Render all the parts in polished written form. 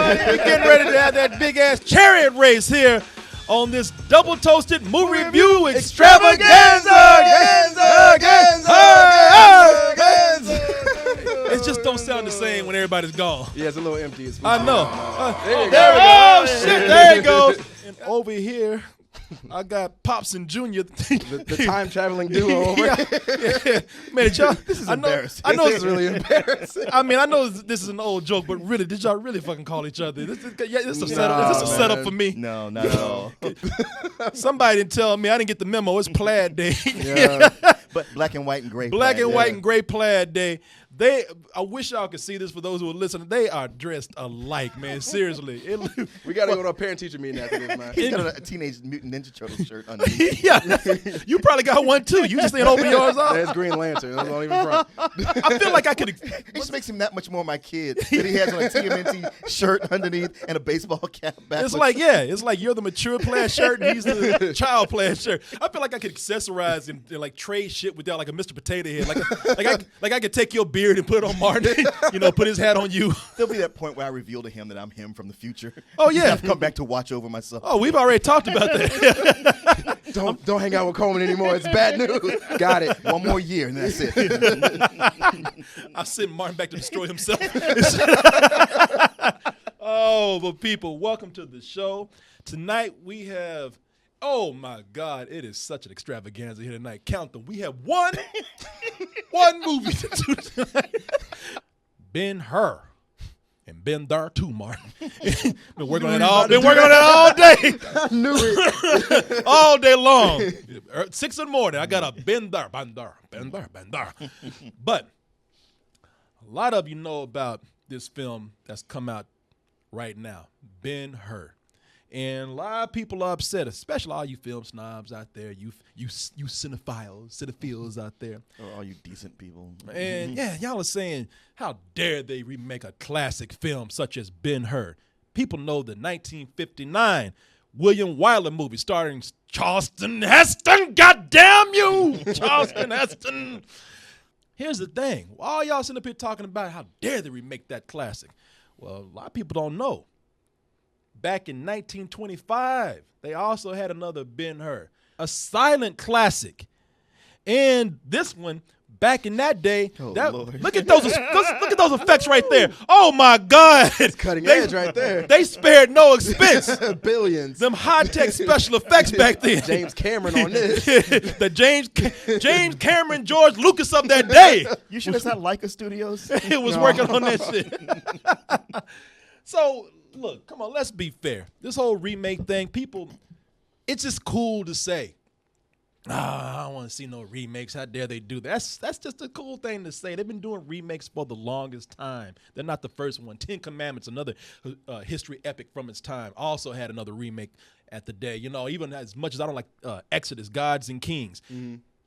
everybody. We're getting ready to have that big-ass chariot race here on this double-toasted movie review extravaganza. It just don't sound the same when everybody's gone. Yeah, it's a little empty. I know. There you There we go. go. Oh, shit, there it goes. And over here, I got Pops and Junior. The time-traveling duo over. Yeah. Man, y'all, This is I know, embarrassing. I know This is really embarrassing. I mean, I know this is an old joke, but really, did y'all really fucking call each other? This is a setup. Is this a man. setup for me? No, not at all. Somebody didn't tell me. I didn't get the memo. It's plaid day. Yeah. But black and white and gray. Black plaid, and yeah. white and gray plaid day. I wish y'all could see this for those who are listening. They are dressed alike, man. Seriously. We got to go to a parent-teacher meeting after this, man. He's got a Teenage Mutant Ninja Turtle shirt underneath. Yeah. You probably got one too. You just ain't open yours up. That's Green Lantern. That's not even front. I feel like I could. It just makes him that much more my kid that he has on a TMNT shirt underneath and a baseball cap back. It's like you're the mature plaid shirt and he's the child plaid shirt. I feel like I could accessorize and like trade shit with that, like a Mr. Potato Head. Like I could take your beard and put it on Martin, put his hat on you. There'll be that point where I reveal to him that I'm him from the future. Oh, yeah. I've come back to watch over myself. Oh, we've already talked about that. Don't hang out with Coleman anymore. It's bad news. Got it. One more year and that's it. I'll send Martin back to destroy himself. Oh, but people, welcome to the show. Tonight we have, oh my God, it is such an extravaganza here tonight. Count them. We have one movie to do tonight. Ben-HUR. And Ben-HUR too, Martin. Been working on it all day. I knew it. All day long. 6 in the morning, I got a Ben-HUR. But a lot of you know about this film that's come out right now, Ben-HUR. And a lot of people are upset, especially all you film snobs out there, you cinephiles out there. Or all you decent people. And yeah, y'all are saying, how dare they remake a classic film such as Ben-HUR? People know the 1959 William Wyler movie starring Charlton Heston. God damn you, Charlton Heston. Here's the thing. All y'all sitting up here talking about how dare they remake that classic. Well, a lot of people don't know. Back in 1925, they also had another Ben-HUR, a silent classic. And this one, back in that day, look at those effects right there. Oh my God. It's cutting edge right there. They spared no expense. Billions. Them high-tech special effects back then. James Cameron on this. The James Cameron, George Lucas of that day. You sure it's not Leica Studios? It was working on that shit. So, look, come on, let's be fair. This whole remake thing, people, it's just cool to say, I don't want to see no remakes. How dare they do that? That's just a cool thing to say. They've been doing remakes for the longest time. They're not the first one. 10 Commandments, another history epic from its time, also had another remake at the day. Even as much as I don't like Exodus, Gods and Kings,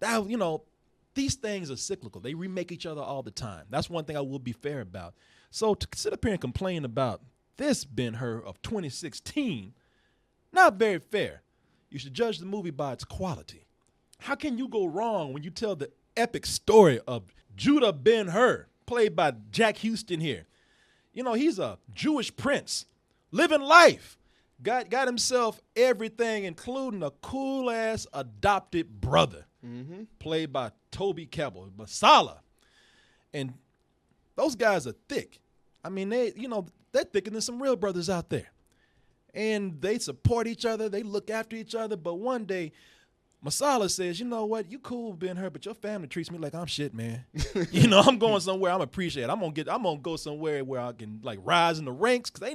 that, these things are cyclical. They remake each other all the time. That's one thing I will be fair about. So to sit up here and complain about this Ben-HUR of 2016, not very fair. You should judge the movie by its quality. How can you go wrong when you tell the epic story of Judah Ben-HUR, played by Jack Huston here? He's a Jewish prince, living life, got himself everything, including a cool-ass adopted brother, played by Toby Kebbell, Masala. And those guys are thick. I mean, they're thicker than some real brothers out there. And they support each other. They look after each other. But one day, Masala says, you know what? You cool, Ben-HUR, but your family treats me like I'm shit, man. I'm going somewhere I'm appreciated. I'm gonna go somewhere where I can like rise in the ranks, because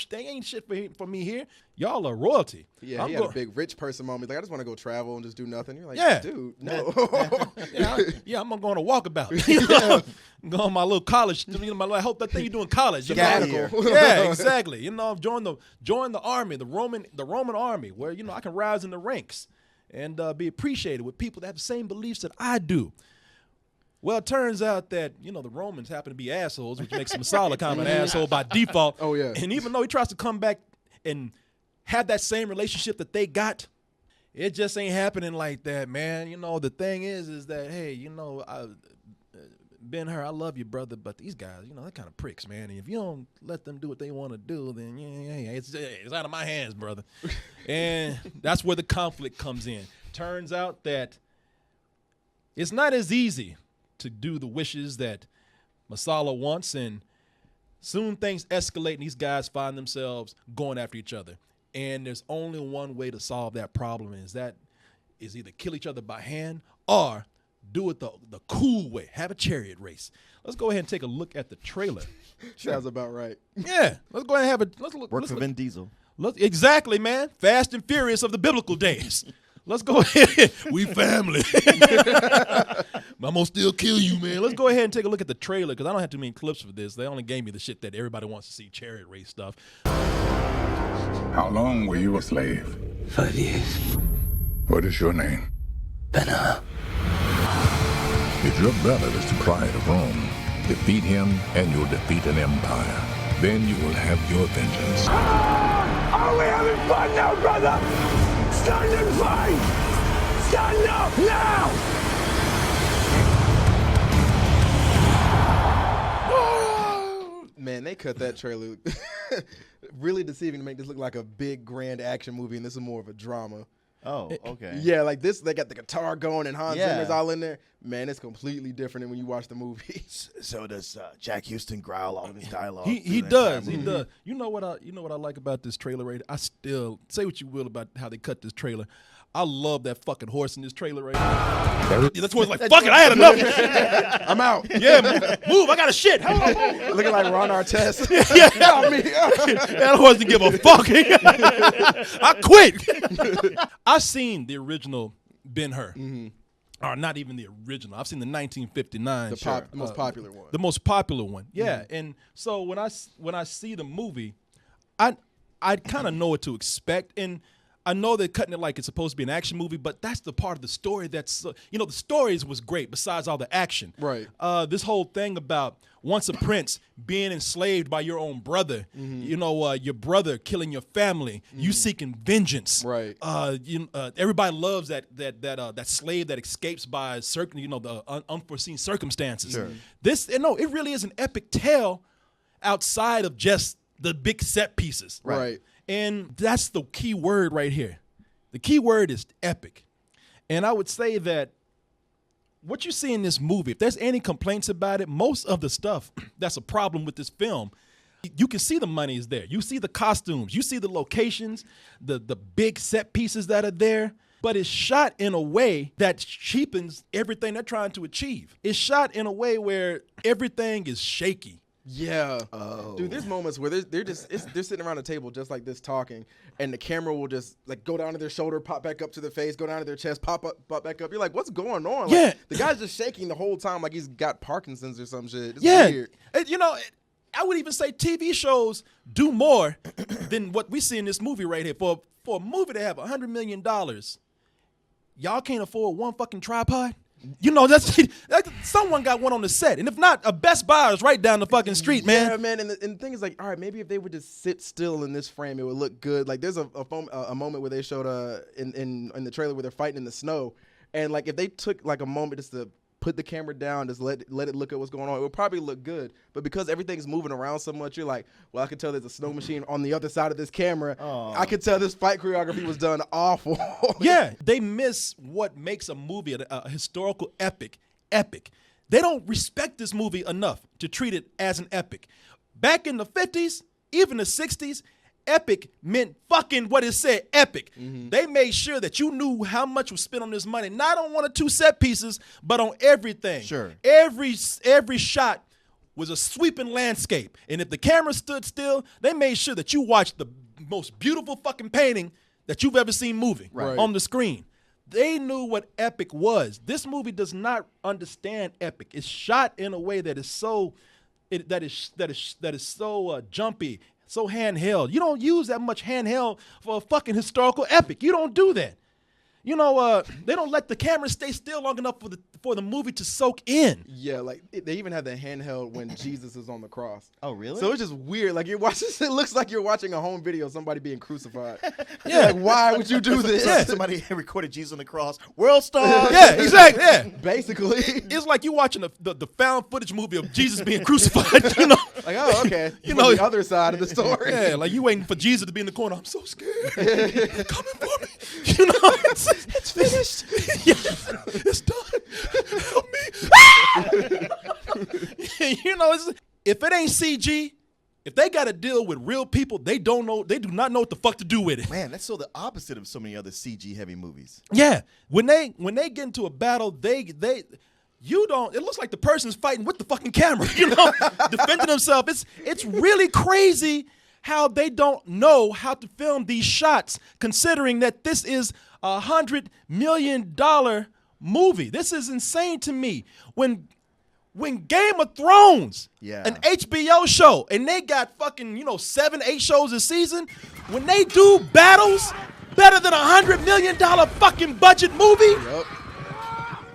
they ain't shit for me here. Y'all are royalty. Yeah, he had a big rich person moment. Like, I just want to go travel and just do nothing. You're like, yeah, dude, no. I'm gonna go on a walkabout. Go on my little college. I hope that thing you do in college. Technical. Yeah, exactly. Join the army, the Roman army, where I can rise in the ranks and be appreciated with people that have the same beliefs that I do. Well, it turns out that, the Romans happen to be assholes, which makes Masala kind of an asshole by default. Oh, yeah. And even though he tries to come back and have that same relationship that they got, it just ain't happening like that, man. The thing is that, hey, Ben-HUR, I love you, brother, but these guys, you know, they're kind of pricks, man. And if you don't let them do what they want to do, then yeah, it's out of my hands, brother. And that's where the conflict comes in. Turns out that it's not as easy to do the wishes that Masala wants, and soon things escalate, and these guys find themselves going after each other. And there's only one way to solve that problem, and that is either kill each other by hand or do it the cool way. Have a chariot race. Let's go ahead and take a look at the trailer. Sounds about right. Yeah, let's go ahead and have a let's look. Work let's for look. Vin Diesel. Exactly, man. Fast and Furious of the biblical days. Let's go ahead. We family. I'm going to still kill you, man. Let's go ahead and take a look at the trailer because I don't have too many clips for this. They only gave me the shit that everybody wants to see, chariot race stuff. How long were you a slave? 5 years. What is your name? Ben-HUR. If your brother is the pride of Rome, defeat him and you'll defeat an empire. Then you will have your vengeance. Are we having fun now, brother? Stand and fight! Stand up now! Man, they cut that trailer really deceiving to make this look like a big, grand action movie, and this is more of a drama. Oh, okay. Yeah, like this, they got the guitar going and Hans Yeah. Zimmer's all in there. Man, it's completely different than when you watch the movie. So does Jack Huston growl all of his dialogue? He through the does. entire He movie? does. You know what I like about this trailer right? I still say what you will about how they cut this trailer. I love that fucking horse in this trailer right now. That's where it's like, fuck it, I had enough. I'm out. Yeah, move. I got a shit. How do I move? Looking like Ron Artest. Yeah. Help me. That horse didn't give a fuck. I quit. I've seen the original Ben-HUR. Or not even the original. I've seen the 1959. The most popular one. The most popular one. Yeah. And so when I see the movie, I kind of know what to expect. And I know they're cutting it like it's supposed to be an action movie, but that's the part of the story that's, the stories was great besides all the action. Right. This whole thing about once a prince being enslaved by your own brother, your brother killing your family, you seeking vengeance. Right. Everybody loves that slave that escapes by certain, the unforeseen circumstances. Sure. It really is an epic tale outside of just the big set pieces. Right. And that's the key word right here. The key word is epic. And I would say that what you see in this movie, if there's any complaints about it, most of the stuff that's a problem with this film, you can see the money is there. You see the costumes. You see the locations, the big set pieces that are there. But it's shot in a way that cheapens everything they're trying to achieve. It's shot in a way where everything is shaky. Yeah. Dude, there's moments where they're sitting around a table just like this talking, and the camera will just like go down to their shoulder, pop back up to their face, go down to their chest, pop back up. You're like, what's going on? Like, Yeah. The guy's just shaking the whole time like he's got Parkinson's or some shit. It's Yeah. weird. I would even say TV shows do more than what we see in this movie right here. For a movie to have $100 million, y'all can't afford one fucking tripod? That's someone got one on the set. And if not, a Best Buy is right down the fucking street, man. Yeah, man. And the thing is, like, all right, maybe if they would just sit still in this frame, it would look good. Like, there's a moment where they showed in the trailer where they're fighting in the snow, and like if they took like a moment just to put the camera down, just let it look at what's going on, it would probably look good. But because everything's moving around so much, you're like, well, I can tell there's a snow machine on the other side of this camera. I could tell this fight choreography was done awful. Yeah, they miss what makes a movie a historical epic. They don't respect this movie enough to treat it as an epic. Back in the 50s, even the 60s, epic meant fucking what it said, epic. They made sure that you knew how much was spent on this money, not on one or two set pieces, but on everything. Sure. Every shot was a sweeping landscape. And if the camera stood still, they made sure that you watched the most beautiful fucking painting that you've ever seen moving on the screen. They knew what epic was. This movie does not understand epic. It's shot in a way that is so jumpy, so handheld. You don't use that much handheld for a fucking historical epic. You don't do that. You know, they don't let the camera stay still long enough for the movie to soak in. Yeah, like they even had the handheld when Jesus is on the cross. Oh, really? So it's just weird. Like you're watching, it looks like you're watching a home video of somebody being crucified. Yeah. Like, why would you do this? Yeah. Somebody recorded Jesus on the cross. World star. Yeah, exactly. Yeah. Basically. It's like you watching the found footage movie of Jesus being crucified, you know. Like, oh, okay. You From know, the other side of the story. Yeah, like you waiting for Jesus to be in the corner. I'm so scared. They're coming for me. You know, it's finished. Yeah, it's done. Help me. You know, if it ain't CG, if they got to deal with real people, they do not know what the fuck to do with it. Man, that's so the opposite of so many other CG heavy movies. Yeah, when they get into a battle, it looks like the person's fighting with the fucking camera, you know, defending themselves. It's really crazy how they don't know how to film these shots, considering that this is $100 million movie. This is insane to me. When Game of Thrones, an HBO show, and they got fucking 7-8 shows a season, when they do battles better than $100 million fucking budget movie. Yep.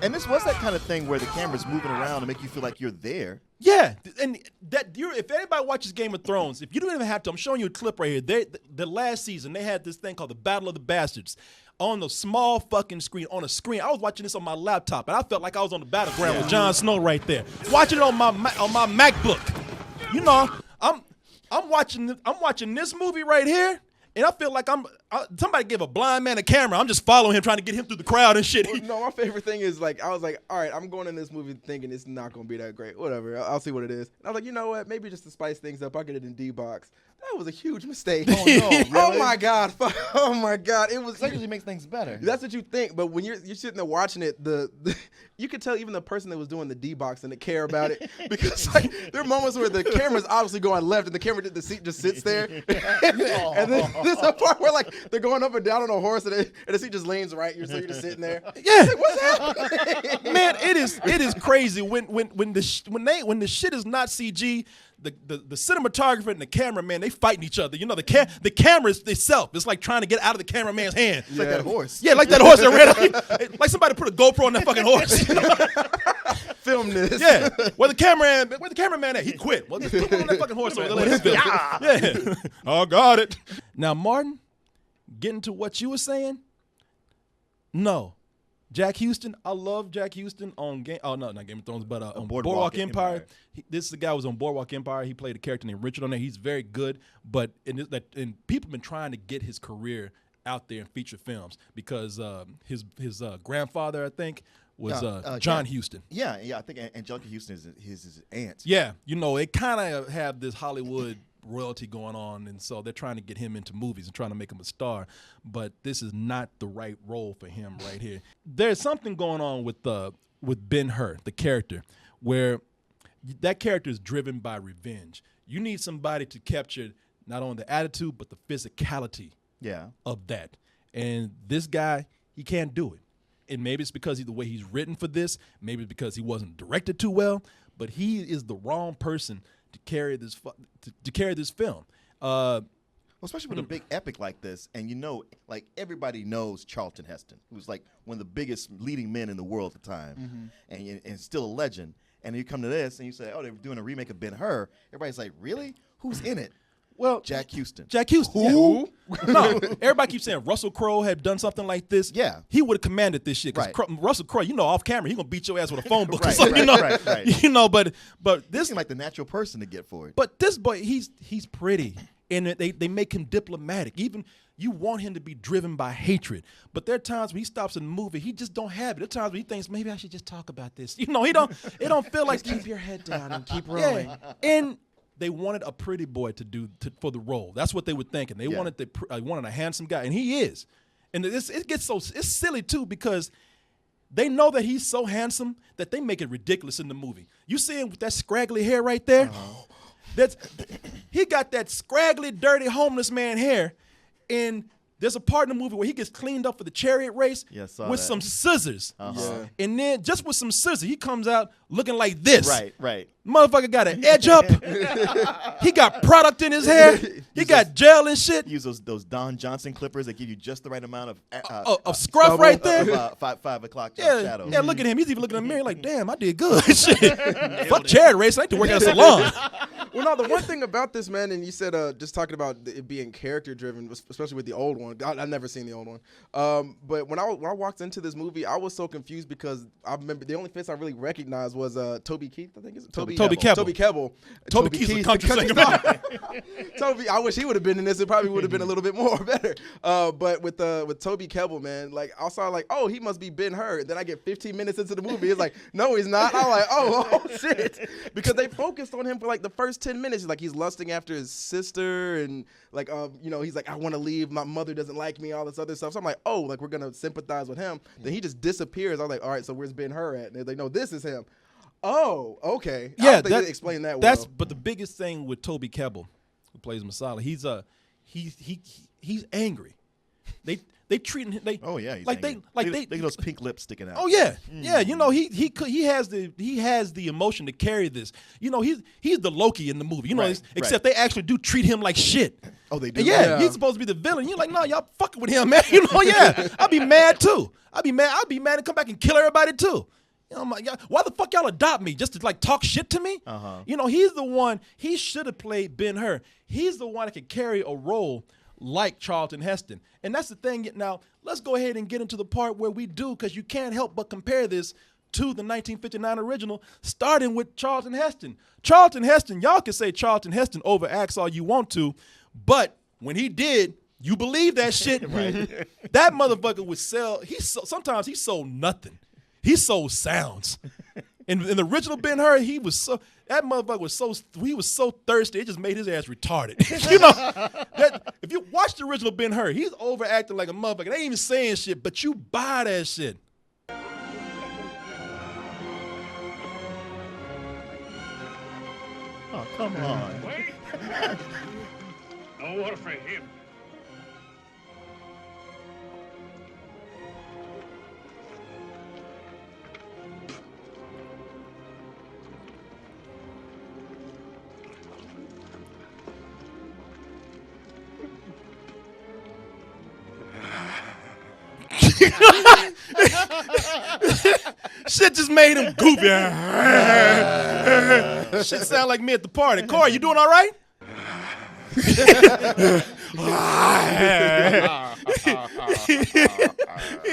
And this was that kind of thing where the camera's moving around to make you feel like you're there. Yeah, and if anybody watches Game of Thrones, if you don't even have to, I'm showing you a clip right here. The last season, they had this thing called the Battle of the Bastards on the small fucking screen, on a screen. I was watching this on my laptop, and I felt like I was on the battleground with Jon Snow right there, watching it on my MacBook. You know, I'm watching this movie right here. And I feel like somebody gave a blind man a camera. I'm just following him, trying to get him through the crowd and shit. No, my favorite thing is I was like, all right, I'm going in this movie thinking it's not going to be that great. Whatever, I'll see what it is. And I was like, you know what? Maybe just to spice things up, I'll get it in D-Box. That was a huge mistake. Oh, no, really? Oh, my God. Oh, my God. It was. That usually makes things better. That's what you think. But when you're sitting there watching it, you could tell even the person that was doing the D-Box didn't care about it. Because there are moments where the camera's obviously going left and the seat just sits there. And then there's a part where they're going up and down on a horse and the seat just leans right. So you're just sitting there. Yeah. Like, what's happening? Man, it is crazy when the shit is not CG. The cinematographer and the cameraman, they fighting each other. You know, the camera itself, it's like trying to get out of the cameraman's hand. It's like that horse. Yeah, like that horse that ran out. Like somebody put a GoPro on that fucking horse. You know? Film this. Yeah. Where the cameraman at? He quit. Well, just put him on that fucking horse over there. Let him film. Yeah. Oh, got it. Now, Martin, getting to what you were saying, no. Jack Huston, I love Jack Huston on not Game of Thrones, but on Boardwalk Empire. This is the guy who was on Boardwalk Empire. He played a character named Richard on there. He's very good, but and people have been trying to get his career out there in feature films because his grandfather, I think, was John Huston. Yeah, I think Angelica Huston is his aunt. Yeah, it kind of have this Hollywood royalty going on, and so they're trying to get him into movies and trying to make him a star, but this is not the right role for him right here. There's something going on with Ben-HUR, the character, where that character is driven by revenge. You need somebody to capture not only the attitude but the physicality of that, and this guy, he can't do it. And maybe it's because the way he's written for this, maybe it's because he wasn't directed too well, but he is the wrong person to carry this film. Well, especially with a big epic like this, and everybody knows Charlton Heston, who's like one of the biggest leading men in the world at the time, and still a legend. And you come to this and you say, oh, they're doing a remake of Ben-HUR. Everybody's like, really? Who's in it? Well, Jack Huston. Jack Huston. Who? Yeah. No, everybody keeps saying Russell Crowe had done something like this. Yeah. He would have commanded this shit. Because Russell Crowe, off camera, he going to beat your ass with a phone book or Right, something. right. But this seems like the natural person to get for it. But this boy, he's pretty. And they make him diplomatic. Even you want him to be driven by hatred. But there are times when he stops in the movie, he just don't have it. There are times when he thinks, maybe I should just talk about this. It don't feel like keep your head down and keep rolling. Yeah. And they wanted a pretty boy for the role. That's what they were thinking. They wanted a handsome guy, and he is. And it's silly too because they know that he's so handsome that they make it ridiculous in the movie. You see him with that scraggly hair right there? He got that scraggly, dirty, homeless man hair, and There's a part in the movie where he gets cleaned up for the chariot race with some scissors. Yeah. And then just with some scissors, he comes out looking like this. Right. Motherfucker got an edge up. He got product in his hair. He got gel and shit. Use those Don Johnson clippers that give you just the right amount of scruff right there. 5 o'clock shadow. Yeah, look at him. He's even looking in the mirror like, damn, I did good. Shit. Fuck chariot race. I need to work at a salon. Well, no, the one thing about this, man, and you said just talking about it being character driven, especially with the old one. I've never seen the old one. But when I walked into this movie, I was so confused because I remember the only face I really recognized was Toby Keith, I think. Toby Kebbell. Toby Keith's a country singer. Toby, I wish he would have been in this. It probably would have been a little bit more better. But with Toby Kebbell, man, like I saw like, oh, he must be Ben-HUR. And then I get 15 minutes into the movie. It's like, no, he's not. I'm like, oh shit, because they focused on him for like the first 10 minutes. Like he's lusting after his sister, and like he's like, I want to leave. My mother doesn't like me. All this other stuff. So I'm like, oh, like we're gonna sympathize with him. Then he just disappears. I was like, all right, so where's Ben-HUR at? And they're like, no, this is him. Oh, okay. Yeah, they explained that well. But the biggest thing with Toby Kebbell, who plays Masala, he's angry. They treat him. He's like angry. they get those pink lips sticking out. Oh yeah, yeah. You know he has the emotion to carry this. You know he's the Loki in the movie. You know, except they actually do treat him like shit. Oh, they do. And yeah, he's supposed to be the villain. You're like, no, y'all fucking with him, man. You know, yeah. I'd be mad too. I'd be mad and come back and kill everybody too. You know, why the fuck y'all adopt me just to like talk shit to me? You know, he's the one. He should have played Ben-HUR. He's the one that could carry a role like Charlton Heston. And that's the thing. Now, let's go ahead and get into the part where we do, because you can't help but compare this to the 1959 original, starting with Charlton Heston. Charlton Heston, y'all can say Charlton Heston overacts all you want to, but when he did, you believe that shit. Right. That motherfucker would sell. Sometimes he sold nothing. He sold sounds. In the original Ben-HUR, that motherfucker was so thirsty, it just made his ass retarded. You know, if you watch the original Ben-HUR, he's overacting like a motherfucker. They ain't even saying shit, but you buy that shit. Oh, come on. Wait. No water for him. Shit just made him goofy. Shit sound like me at the party. Corey, you doing all right? He's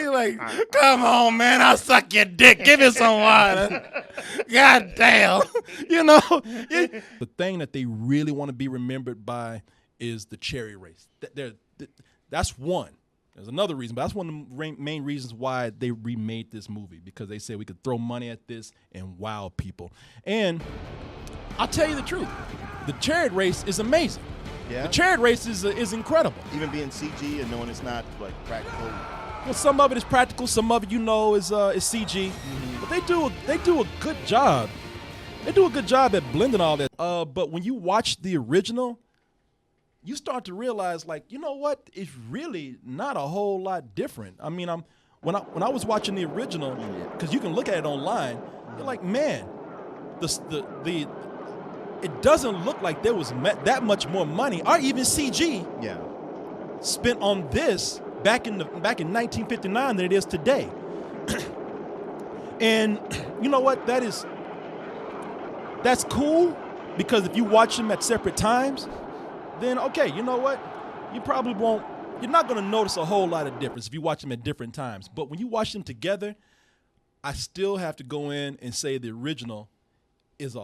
like, come on, man, I'll suck your dick. Give me some water. God damn. You know, the thing that they really want to be remembered by is the cherry race. That's one. There's another reason, but that's one of the main reasons why they remade this movie, because they said we could throw money at this and wow people. And I'll tell you the truth, the chariot race is amazing. Yeah. The chariot race is incredible. Even being CG and knowing it's not like practical. Well, some of it is practical, some of it is CG, but they do a good job. They do a good job at blending all that. But when you watch the original, you start to realize, like, you know what? It's really not a whole lot different. I mean, when I was watching the original, because you can look at it online, you're like, man, it doesn't look like there was that much more money or even CG spent on this back in 1959 than it is today. And you know what? That's cool, because if you watch them at separate times, then okay, you know what? You're not going to notice a whole lot of difference if you watch them at different times. But when you watch them together, I still have to go in and say the original is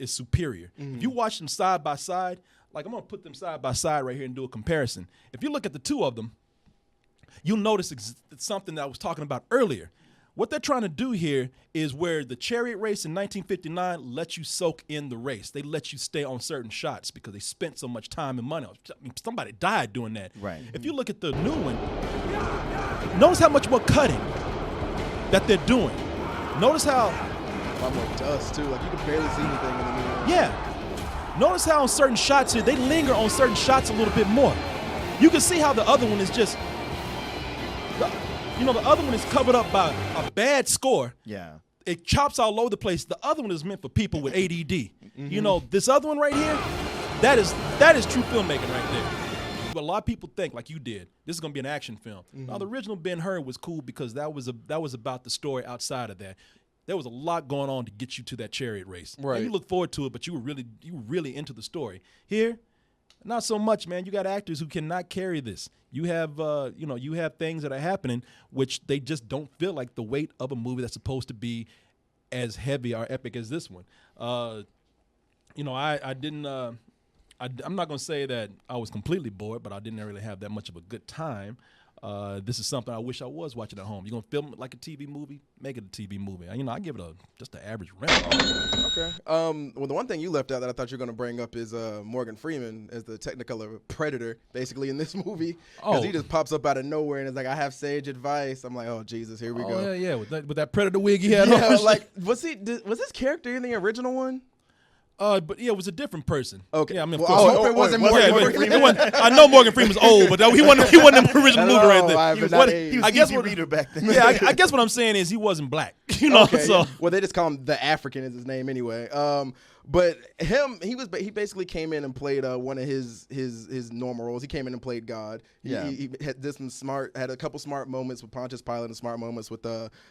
superior. If you watch them side by side, like I'm going to put them side by side right here and do a comparison. If you look at the two of them, you'll notice something that I was talking about earlier. What they're trying to do here is where the chariot race in 1959 lets you soak in the race. They let you stay on certain shots because they spent so much time and money. I mean, somebody died doing that. Right. If you look at the new one, notice how much more cutting that they're doing. Notice how a lot more dust too. Like you can barely see anything in the new one. Yeah. Notice how on certain shots here, they linger on certain shots a little bit more. You can see how the other one is just You know, the other one is covered up by a bad score. Yeah. It chops all over the place. The other one is meant for people with ADD. You know, this other one right here, that is true filmmaking right there. But a lot of people think, like you did, this is gonna be an action film. Now, the original Ben-HUR was cool because that was about the story outside of that. There was a lot going on to get you to that chariot race. Right. And you look forward to it, but you were really into the story. Here, not so much, man. You got actors who cannot carry this. You have you have things that are happening which they just don't feel like the weight of a movie that's supposed to be as heavy or epic as this one. I'm not going to say that I was completely bored, but I didn't really have that much of a good time. This is something I wish I was watching at home. You're going to film it like a TV movie? Make it a TV movie. I give it just an average rent. Okay. Well, the one thing you left out that I thought you were going to bring up is Morgan Freeman as the Technicolor Predator, basically, in this movie. Because he just pops up out of nowhere and is like, I have sage advice. I'm like, oh, Jesus, here we go. Yeah, with that Predator wig he had on. Like, was his character in the original one? But yeah, it was a different person. Okay. Yeah, I mean, Well, of course. I hope it wasn't Morgan Freeman. I know Morgan Freeman's old, but he wasn't in the original movie right there. He was I guess easy reader back then. Yeah, I guess what I'm saying is he wasn't black. You know, Okay, so yeah. Well, they just call him the African is his name anyway. But he basically came in and played one of his normal roles. He came in and played God. Yeah. He had a couple smart moments with Pontius Pilate and smart moments with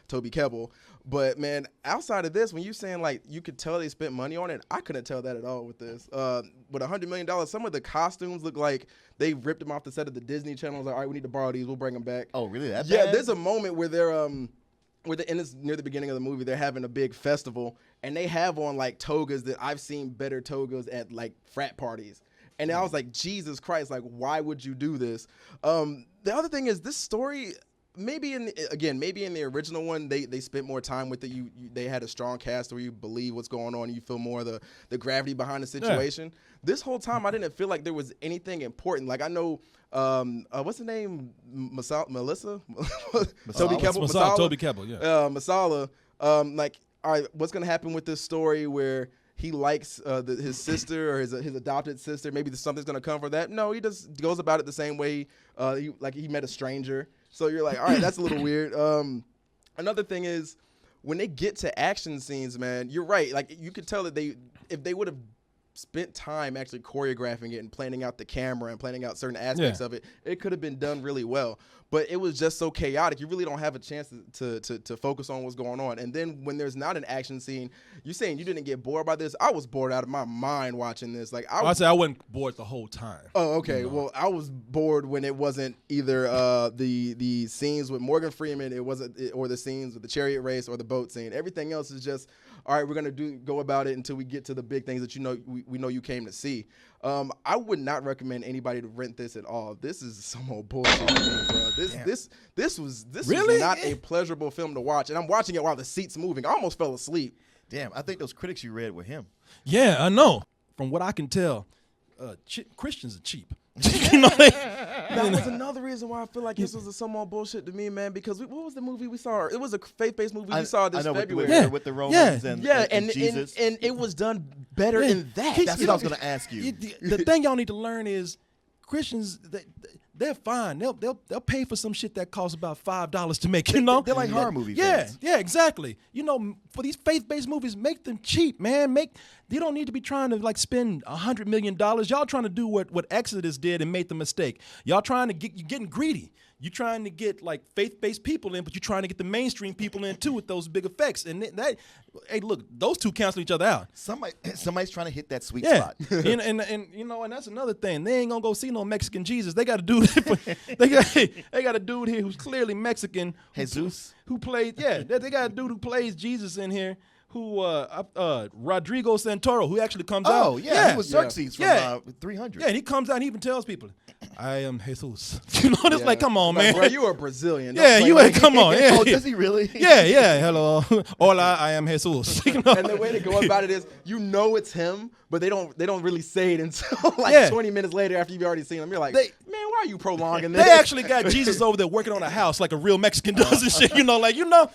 Toby Kebbell. But man, outside of this, when you're saying like you could tell they spent money on it, I couldn't tell that at all with this. With $100 million, some of the costumes look like they ripped them off the set of the Disney Channel. Like, all right, we need to borrow these. We'll bring them back. Oh, really? That Yeah, bad? there's a moment where they're near the beginning of the movie, they're having a big festival, and they have on like togas that I've seen better togas at like frat parties. And I was like, Jesus Christ, like, why would you do this? The other thing is this story, maybe in the original one, they spent more time with it. They had a strong cast where you believe what's going on and you feel more the gravity behind the situation. Yeah. This whole time, I didn't feel like there was anything important. Like, I know, what's the name? Melissa? Toby Kebbell? Toby Kebbell, yeah. Masala. Like, all right, what's going to happen with this story where he likes his sister or his adopted sister? Maybe something's going to come for that. No, he just goes about it the same way he met a stranger. So you're like, all right, that's a little weird. Another thing is when they get to action scenes, man, you're right. Like, you could tell that if they would have spent time actually choreographing it and planning out the camera and planning out certain aspects of it, it could have been done really well. But it was just so chaotic. You really don't have a chance to focus on what's going on. And then when there's not an action scene, you're saying you didn't get bored by this? I was bored out of my mind watching this. Like, I say I wasn't bored the whole time. Oh, okay. You know? Well, I was bored when it wasn't either the scenes with Morgan Freeman, or the scenes with the chariot race or the boat scene. Everything else is just, all right, we're gonna go about it until we get to the big things that we know you came to see. I would not recommend anybody to rent this at all. This is some old bullshit to me, bro. This was not a pleasurable film to watch, and I'm watching it while the seat's moving. I almost fell asleep. Damn, I think those critics you read were him. Yeah, I know. From what I can tell, Christians are cheap. You know, That was another reason why I feel like this was some more bullshit to me, man. Because what was the movie we saw? It was a faith-based movie we saw this February. With the Romans and Jesus. And it was done better in that. That's what I was going to ask you. The thing y'all need to learn is Christians, they're fine. They'll pay for some shit that costs about $5 to make. You know, they're like horror movie fans. Yeah, exactly. You know, for these faith-based movies, make them cheap, man. You don't need to be trying to like spend $100 million. Y'all trying to do what Exodus did and made the mistake. Y'all trying to you're getting greedy. You're trying to get like faith-based people in, but you're trying to get the mainstream people in too with those big effects. And hey, look, those two cancel each other out. Somebody's trying to hit that sweet spot. and you know, and that's another thing. They ain't gonna go see no Mexican Jesus. They got a dude. they got a dude here who's clearly Mexican. Jesus, who plays. Yeah, they got a dude who plays Jesus in here. Who Rodrigo Santoro, who actually comes out. Oh, yeah, he was Xerxes from 300. Yeah, and he comes out and he even tells people, I am Jesus. You know, it's like, come on, man. Bro, you are Brazilian. Come on. Yeah, oh, does he really? Yeah. Hello. Hola, I am Jesus. You know? And the way they go about it is, you know it's him, but they don't really say it until like 20 minutes later after you've already seen him. You're like, man, why are you prolonging this? They actually got Jesus over there working on a house like a real Mexican does and shit. You know, like you know.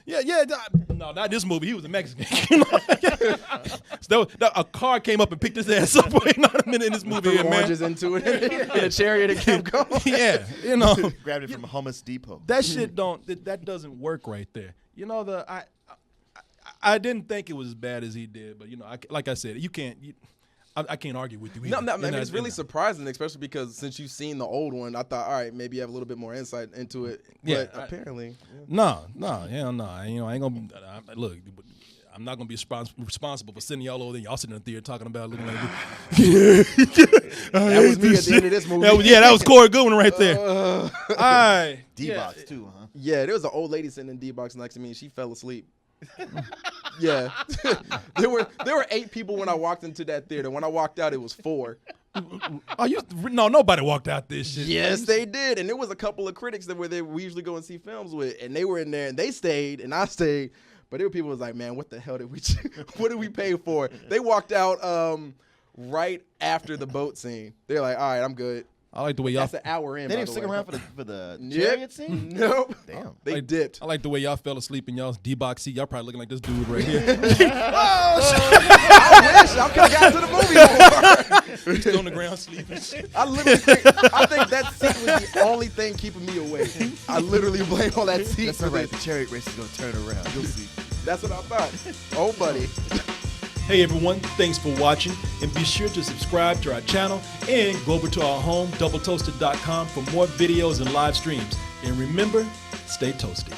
Yeah. No, not this movie. He was a Mexican. You know? So a car came up and picked his ass up. Wait not a minute in this movie, Threw here, man. oranges into it in a chariot and kept going. Yeah, you know. Grabbed it from Hummus Depot. That shit that doesn't work right there. You know, I didn't think it was as bad as he did, but you know, like I said, you can't. I can't argue with you either. No, I mean, it's really surprising, especially because since you've seen the old one, I thought, all right, maybe you have a little bit more insight into it. But Yeah, apparently, No, hell no. You know, I ain't gonna look. I'm not gonna be responsible for sending y'all over there. Y'all sitting in the theater talking about looking like that was me at the end of this movie. that was Corey Goodwin right there. All right, D-Box too, huh? Yeah, there was an old lady sitting in D-Box next to me, and she fell asleep. Yeah, there were 8 people when I walked into that theater. When I walked out, it was 4. Nobody walked out this shit. Yes, they did, and there was a couple of critics that were there. We usually go and see films with, and they were in there, and they stayed, and I stayed. But there were people who was like, man, what the hell did we? What did we pay for? They walked out right after the boat scene. They're like, all right, I'm good. I like the way y'all. That's an hour in. They by didn't the stick way. around for the chariot scene? Nope. Damn. They dipped. I like the way y'all fell asleep in y'all's D-Box seat. Y'all probably looking like this dude right here. I wish I could have got to the movie more. Still on the ground sleeping. I think that seat was the only thing keeping me awake. I literally blame on that seat. That's for all right. this. The chariot race is going to turn around. You'll see. That's what I thought. Oh, buddy. Hey everyone, thanks for watching, and be sure to subscribe to our channel and go over to our home, doubletoasted.com, for more videos and live streams. And remember, stay toasty.